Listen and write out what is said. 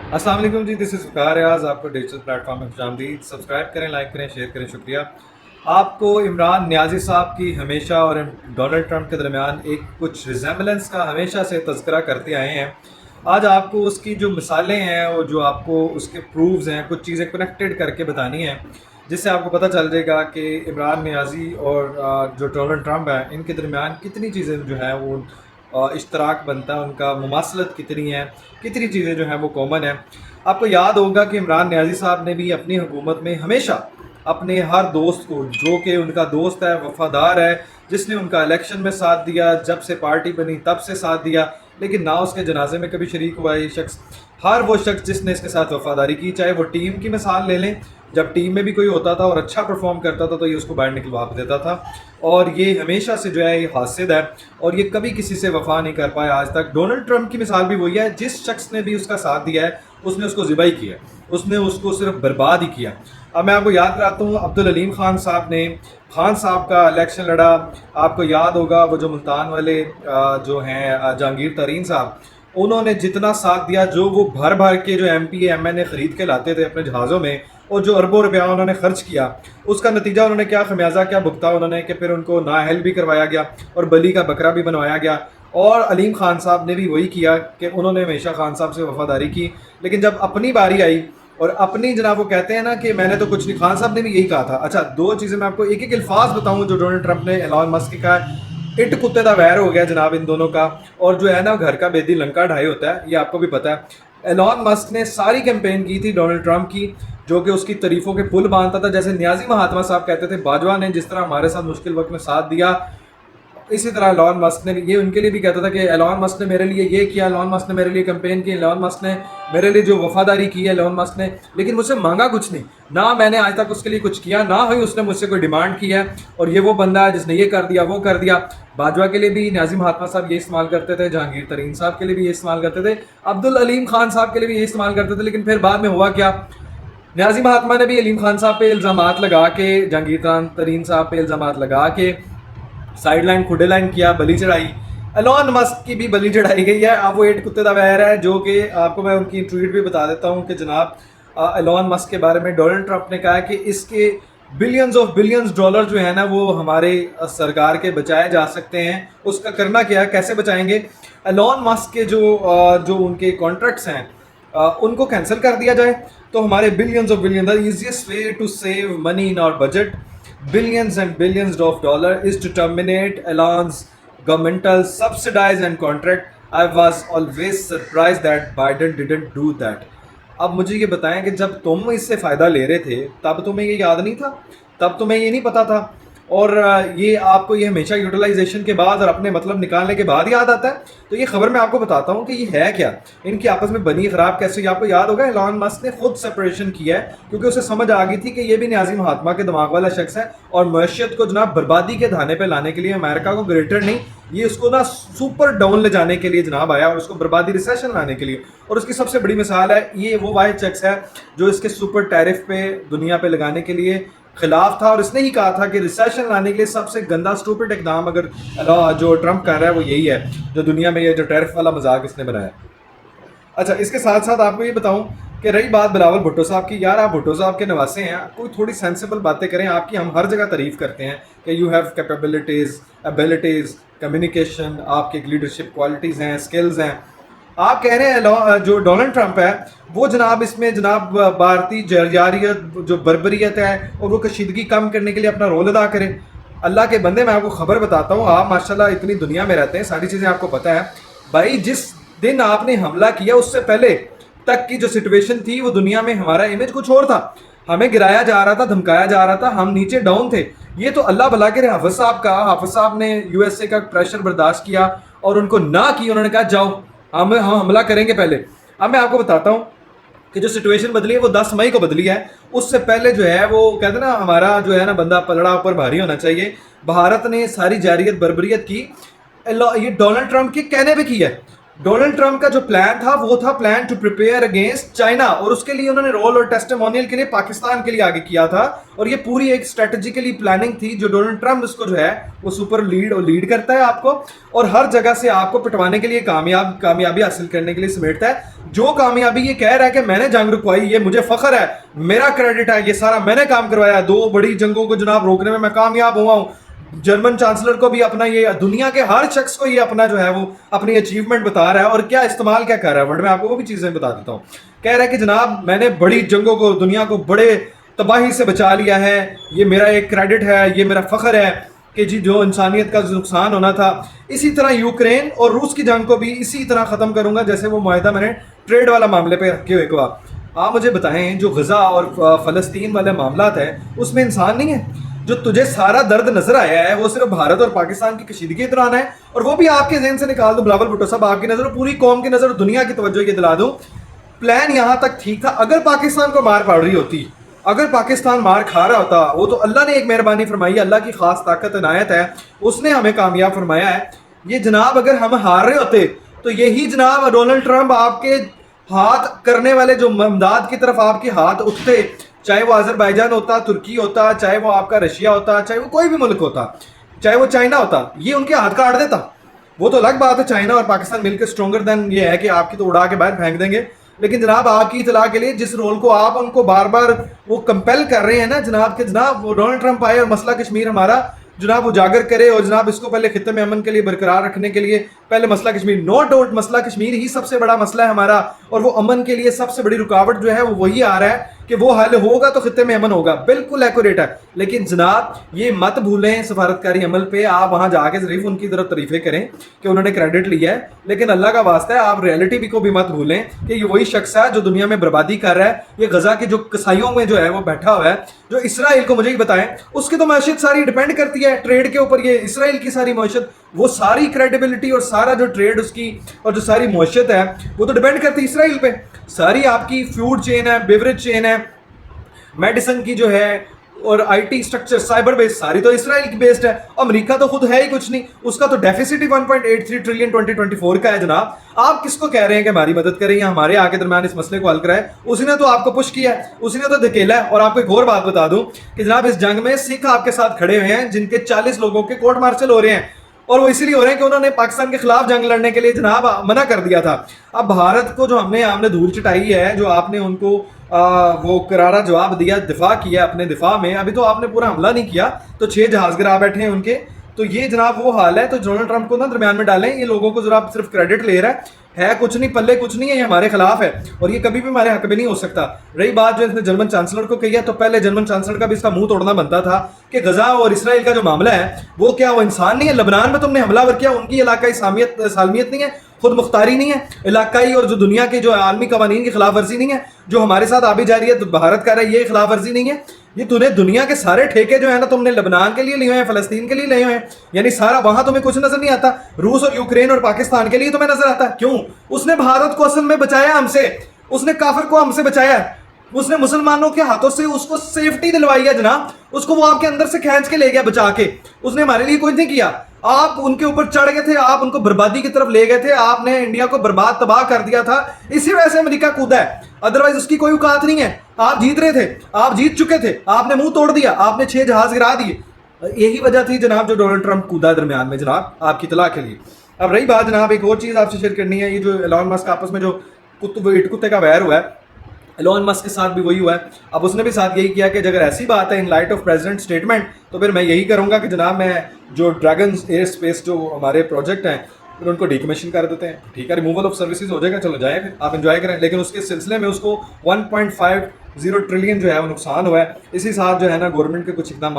अस्सलाम वालेकुम जी, this is फ़ख़ार रियाज़। आपको डिजिटल प्लेटफॉर्म में खुशामदीद। सब्सक्राइब करें, लाइक करें, शेयर करें, शुक्रिया। आपको इमरान नियाज़ी साहब की हमेशा और डोनाल्ड ट्रंप के दरमियान एक कुछ रिजेम्बलेंस का हमेशा से तज़किरा करते आए हैं। आज आपको उसकी जो मिसालें हैं और जो आपको उसके प्रूफ्स हैं, कुछ चीज़ें कनेक्टेड करके बतानी हैं, जिससे आपको पता चल जाएगा कि इमरान नियाज़ी और जो डोनाल्ड ट्रंप है, इनके दरमियान कितनी चीज़ें जो हैं वो इश्तराक बनता है, उनका मुमासलत कितनी है, कितनी चीज़ें जो हैं वो कॉमन है। आपको याद होगा कि इमरान नियाज़ी साहब ने भी अपनी हुकूमत में हमेशा अपने हर दोस्त को, जो कि उनका दोस्त है, वफादार है, जिसने उनका इलेक्शन में साथ दिया, जब से पार्टी बनी तब से साथ दिया, लेकिन ना उसके जनाजे में कभी शरीक हुआ ये शख्स, हर वो शख्स जिसने इसके साथ वफादारी की, चाहे वो टीम की मिसाल ले लें, जब टीम में भी कोई होता था और अच्छा परफॉर्म करता था तो ये उसको बाहर निकलवा देता था। और ये हमेशा से जो है ये हासिद है और ये कभी किसी से वफा नहीं कर पाया आज तक। डोनाल्ड ट्रंप की मिसाल भी वही है, जिस शख्स ने भी उसका साथ दिया है उसने उसको ज़िबाई किया, उसने उसको सिर्फ बर्बाद ही किया। अब मैं आपको याद कराता हूँ, अब्दुल अलीम खान साहब ने खान साहब का इलेक्शन लड़ा। आपको याद होगा वो जो मुल्तान वाले जो हैं जहांगीर तरीन साहब, उन्होंने जितना साथ दिया, जो वो भर भर के जो MP MN ख़रीद के लाते थे अपने जहाज़ों में, और जो अरबों रुपया उन्होंने खर्च किया, उसका नतीजा उन्होंने क्या खमियाजा क्या भुगता उन्होंने, कि फिर उनको नाअहल भी करवाया गया और बली का बकरा भी बनवाया गया। और अलीम खान साहब ने भी वही किया कि उन्होंने हमेशा खान साहब से वफादारी की, लेकिन जब अपनी बारी आई और अपनी जनाब, वो कहते हैं ना कि मैंने तो कुछ नहीं, खान साहब ने भी यही कहा था। अच्छा, दो चीज़ें मैं आपको एक एक अल्फाज बताऊँ जो डोनाल्ड ट्रंप ने एलॉन मस्क की कहा है। इट कुत्ते का वैर हो गया जनाब इन दोनों का, और जो है ना घर का बेदी लंका ढाई होता है, ये आपको भी पता है। एलॉन मस्क ने सारी कैंपेन की थी डोनाल्ड ट्रंप की, जो कि उसकी तारीफों के पुल बांधता था। जैसे नियाजी महात्मा साहब कहते थे बाजवा ने जिस तरह हमारे साथ मुश्किल वक्त में साथ दिया, इसी तरह एलॉन मस्क ने ये उनके लिए भी कहता था कि एलॉन मस्क ने मेरे लिए ये किया, एलॉन मस्क ने मेरे लिए कैंपेन की, एलॉन मस्क ने मेरे लिए जो वफादारी की है एलॉन मस्क ने, लेकिन मुझसे मांगा कुछ नहीं, ना मैंने आज तक उसके लिए कुछ किया, ना ही उसने मुझसे कोई डिमांड की है। और ये वो बंदा है जिसने ये कर दिया, वो कर दिया। बाजवा के लिए भी नियाजी महात्मा साहब ये इस्तेमाल करते थे, जहांगीर तरीन साहब के लिए भी ये इस्तेमाल करते थे, अब्दुल अलीम खान साहब के लिए भी ये इस्तेमाल करते थे। लेकिन फिर बाद में हुआ क्या, नियाजी महात्मा ने भी अलीम खान साहब पे इल्ज़ामात लगा के, जहांगीर तरीन साहब पे इल्ज़ामात लगा के साइड लाइन खुडे लाइन किया, बलि चढ़ाई। एलॉन मस्क की भी बलि चढ़ाई गई है। अब वो एट कुत्ते का वैर है, जो कि आपको मैं उनकी ट्वीट भी बता देता हूँ कि जनाब एलॉन मस्क के बारे में डोनाल्ड ट्रंप ने कहा है कि इसके बिलियंस डॉलर जो है ना वो हमारे सरकार के बचाए जा सकते हैं। उसका करना क्या है, कैसे बचाएंगे? एलॉन मस्क के जो उनके कॉन्ट्रैक्ट्स हैं उनको कैंसिल कर दिया जाए, तो हमारे billions the easiest way to save money in our budget, billions and billions of dollars, is to terminate Elon's governmental subsidies and contract. I was always surprised that Biden didn't do that. अब मुझे ये बताएं कि जब तुम इससे फ़ायदा ले रहे थे तब तुम्हें ये याद नहीं था, तब तुम्हें ये नहीं पता था, और ये आपको ये हमेशा यूटिलाइजेशन के बाद और अपने मतलब निकालने के बाद याद आता है। तो ये खबर मैं आपको बताता हूँ कि ये है क्या, इनकी आपस में बनी खराब कैसे। आपको याद होगा एलॉन मस्क ने खुद सेपरेशन किया है, क्योंकि उसे समझ आ गई थी कि ये भी नियाजी महात्मा के दिमाग वाला शख्स है, और मैशियत को जनाब बर्बादी के धाने पे लाने के लिए, अमेरिका को ग्रेटर नहीं, ये उसको ना सुपर डाउन ले जाने के लिए जनाब आया, और उसको बर्बादी रिसेशन लाने के लिए। और उसकी सबसे बड़ी मिसाल है, ये वो वाहिद शख्स है जो इसके सुपर टैरिफ पे दुनिया पे लगाने के लिए खिलाफ था, और इसने ही कहा था कि रिसेशन लाने के लिए सबसे गंदा स्टूपिड इकदाम अगर जो ट्रंप कर रहा है वो यही है, जो दुनिया में ये जो टैरिफ वाला मजाक इसने बनाया। अच्छा, इसके साथ साथ आपको ये बताऊं कि रही बात बिलावल भुट्टो साहब की, यार आप भुट्टो साहब के नवासे हैं, कोई थोड़ी सेंसिबल बातें करें। आपकी हम हर जगह तारीफ करते हैं कि you have capabilities, abilities, communication, आपकी लीडरशिप क्वालिटीज़ हैं, स्किल्स हैं। आप कह रहे हैं जो डोनाल्ड ट्रंप है वो जनाब इसमें जनाब भारतीय जरजारियत, जो बर्बरियत है, और वो कशीदगी कम करने के लिए अपना रोल अदा करें। अल्लाह के बंदे, मैं आपको खबर बताता हूँ, आप माशाल्लाह इतनी दुनिया में रहते हैं, सारी चीज़ें आपको पता है भाई। जिस दिन आपने हमला किया उससे पहले तक की जो सिचुएशन थी वो दुनिया में हमारा इमेज कुछ और था, हमें गिराया जा रहा था, धमकाया जा रहा था, हम नीचे डाउन थे। ये तो अल्लाह भला करे हाफिज साहब ने USA का प्रेशर बर्दाश्त किया और उनको ना की, उन्होंने कहा जाओ हम हमला करेंगे पहले। अब मैं आपको बताता हूँ कि जो सिचुएशन बदली है वो 10 मई को बदली है। उससे पहले जो है वो कहते हैं ना, हमारा जो है ना बंदा पलड़ा ऊपर भारी होना चाहिए। भारत ने सारी जारियत बर्बरियत की, ये डोनाल्ड ट्रंप के कहने पे की है। डोनाल्ड ट्रंप का जो प्लान था वो था plan to prepare against China, और उसके लिए उन्होंने रोल और टेस्टिमोनियल के लिए पाकिस्तान के लिए आगे किया था, और ये पूरी एक स्ट्रेटेजिकली प्लानिंग थी जो डोनाल्ड ट्रंप उसको जो है वो सुपर लीड करता है आपको, और हर जगह से आपको पिटवाने के लिए कामयाबी हासिल करने के लिए समेटता है। जो कामयाबी ये कह रहा है कि मैंने जंग रुकवाई, ये मुझे फख्र है, मेरा क्रेडिट है, ये सारा मैंने काम करवाया, 2 बड़ी जंगों को जनाब रोकने में मैं कामयाब हुआ हूँ। जर्मन चांसलर को भी अपना ये, दुनिया के हर शख्स को ये अपना जो है वो अपनी अचीवमेंट बता रहा है, और क्या इस्तेमाल क्या कर रहा है वर्ड में, आपको वो भी चीजें बता देता हूँ। कह रहा है कि जनाब मैंने बड़ी जंगों को, दुनिया को बड़े तबाही से बचा लिया है, ये मेरा एक क्रेडिट है, ये मेरा फख्र है कि जी जो इंसानियत का नुकसान होना था। इसी तरह यूक्रेन और रूस की जंग को भी इसी तरह ख़त्म करूंगा जैसे वो मुआहदा मैंने ट्रेड वाला मामले पे रखे हुए को। आप मुझे बताएं, जो गज़ा और फ़लस्तीन वाले मामला है उसमें इंसान नहीं है? जो तुझे सारा दर्द नजर आया है वो सिर्फ भारत और पाकिस्तान की कशीदगी के दौरान है, और वो भी आपके जहन से निकाल दूं बिलावल भुट्टो साहब, आपकी नजर, पूरी कौम की नजर, दुनिया की तवज्जो ये दिला दूं, प्लान यहां तक ठीक था। अगर पाकिस्तान को मार पड़ रही होती, अगर पाकिस्तान मार खा रहा होता, वो तो अल्लाह ने एक मेहरबानी फरमाई, अल्लाह की खास ताकत इनायत है, उसने हमें कामयाब फरमाया है। ये जनाब अगर हम हार रहे होते तो यही जनाब डोनाल्ड ट्रंप आपके हाथ करने वाले जो इमदाद की तरफ आपके हाथ उठते, चाहे वो अजरबैजान होता, तुर्की होता, चाहे वो आपका रशिया होता, चाहे वो कोई भी मुल्क होता, चाहे वो चाइना होता, ये उनके हाथ काट देता। वो तो अलग बात है, चाइना और पाकिस्तान मिलकर स्ट्रोंगर देन ये है कि आपकी तो उड़ा के बाहर फेंक देंगे, लेकिन जनाब आपकी इतला के लिए जिस रोल को आप उनको बार बार वो कंपेल कर रहे हैं ना जनाब के, जनाब वो डोनाल्ड ट्रंप आए और मसला कश्मीर हमारा जनाब उजागर करे, और जनाब इसको पहले खित्ते में अमन के लिए बरकरार रखने के लिए पहले मसला कश्मीर, नो डाउट मसला कश्मीर ही सबसे बड़ा मसला है हमारा, और वो अमन के लिए सबसे बड़ी रुकावट जो है वो वही आ रहा है कि वो हल होगा तो खित्ते में अमन होगा, बिल्कुल एक्यूरेट है। लेकिन जनाब ये मत भूलें सफारतकारी अमल पे, आप वहां जाके सिर्फ उनकी तरफ तारीफें करें कि उन्होंने क्रेडिट लिया है, लेकिन अल्लाह का वास्ता है आप रियलिटी भी को भी मत भूलें कि ये वही शख्स है जो दुनिया में बर्बादी कर रहा है। ये गजा के जो कसाईयों में जो है वो बैठा हुआ है, जो इसराइल को, मुझे ही बताएं, उसकी तो मैशियत सारी डिपेंड करती है ट्रेड के ऊपर, ये इसराइल की सारी मैशियत, वो सारी क्रेडिबिलिटी और सारा जो ट्रेड उसकी और जो सारी मैशियत है वो तो डिपेंड करती है इसराइल पे। सारी आपकी फूड चेन है, बेवरेज चेन है, मेडिसिन की जो है, और आईटी स्ट्रक्चर, साइबर बेस्ड, सारी तो इसराइल की बेस्ड है। अमेरिका तो खुद है ही कुछ नहीं, उसका तो डेफिसिट ही 1.83 ट्रिलियन 2024 का है जनाब। आप किसको कह रहे हैं कि हमारी मदद करें या हमारे आगे दरमियान इस मसले को हल कराए? उसी ने तो आपको पुश किया है, उसी ने तो धकेला है। और आपको एक और बात बता दूं कि जनाब इस जंग में सिख आपके साथ खड़े हुए हैं जिनके 40 लोगों के कोर्ट मार्शल हो रहे हैं, और वो इसलिए हो रहे हैं कि उन्होंने पाकिस्तान के खिलाफ जंग लड़ने के लिए जनाब मना कर दिया था। अब भारत को जो हमने धूल चटाई है, जो आपने उनको वो करारा जवाब दिया, दिफा किया अपने दिफा में, अभी तो आपने पूरा हमला नहीं किया, तो 6 जहाज गिरा बैठे हैं उनके, तो ये जनाब वो हाल है। तो डोनाल्ड ट्रंप को ना दरमियान में डालें, ये लोगों को जरा सिर्फ क्रेडिट ले रहा है कुछ नहीं, पल्ले कुछ नहीं है, ये हमारे खिलाफ है और ये कभी भी हमारे हक में नहीं हो सकता। रही बात जो इसने जर्मन चांसलर को कही है, तो पहले जर्मन चांसलर का भी इसका मुंह तोड़ना बनता था कि गजा और इसराइल का जो मामला है वो क्या वो इंसान नहीं है? लबनान में तुमने हमलावर किया, उनकी इलाकाई सालमियत नहीं है, खुद मुख्तारी नहीं है, इलाकाई और जो दुनिया के जो आलमी कवानीन की खिलाफ वर्जी नहीं है, जो हमारे साथ आबी जा रही है, तो भारत का रहा है, ये खिलाफ वर्जी नहीं है। ये तूने दुनिया के सारे ठेके जो है ना तुमने लबनान के लिए लिए हुए हैं, फलस्तीन के लिए लिए हुए हैं, यानी सारा वहां तुम्हें कुछ नजर नहीं आता। रूस और यूक्रेन और पाकिस्तान के लिए तुम्हें नजर आता। क्यों? उसने भारत को असल में बचाया हमसे, उसने काफिर को हमसे बचाया, उसने मुसलमानों के हाथों से उसको सेफ्टी दिलवाई है जनाब, उसको वो आपके अंदर से खींच के ले गया बचा के। उसने हमारे लिए कुछ नहीं किया, आप उनके ऊपर चढ़ गए थे, आप उनको बर्बादी की तरफ ले गए थे, आपने इंडिया को बर्बाद तबाह कर दिया था, इसी वजह से अमेरिका कूदा है, अदरवाइज उसकी कोई औकात नहीं है। आप जीत रहे थे, आप जीत चुके थे, आपने मुंह तोड़ दिया, आपने 6 जहाज गिरा दिए। यही वजह थी जनाब जो डोनाल्ड ट्रंप कूदा दरमियान में जनाब, आपकी इत्तला के लिए। अब रही बात जनाब, एक और चीज़ आपसे शेयर करनी है, ये जो एलॉन मस्क आपस में जो कुत्ते का वैर हुआ है, एलॉन मस्क के साथ भी वही हुआ है। अब उसने भी साथ यही किया कि अगर ऐसी बात है in light of president statement, तो फिर मैं यही करूंगा कि जनाब मैं जो ड्रैगन एयर स्पेस जो हमारे प्रोजेक्ट हैं फिर उनको डिकमीशन कर देते हैं। ठीक है, रिमूवल ऑफ सर्विसेज हो जाएगा, चलो जाए फिर आप एंजॉय करें। लेकिन उसके सिलसिले में उसको 1.50 ट्रिलियन जो है वो नुकसान हुआ है। इसी साथ जो है ना गवर्नमेंट के कुछ इकदाम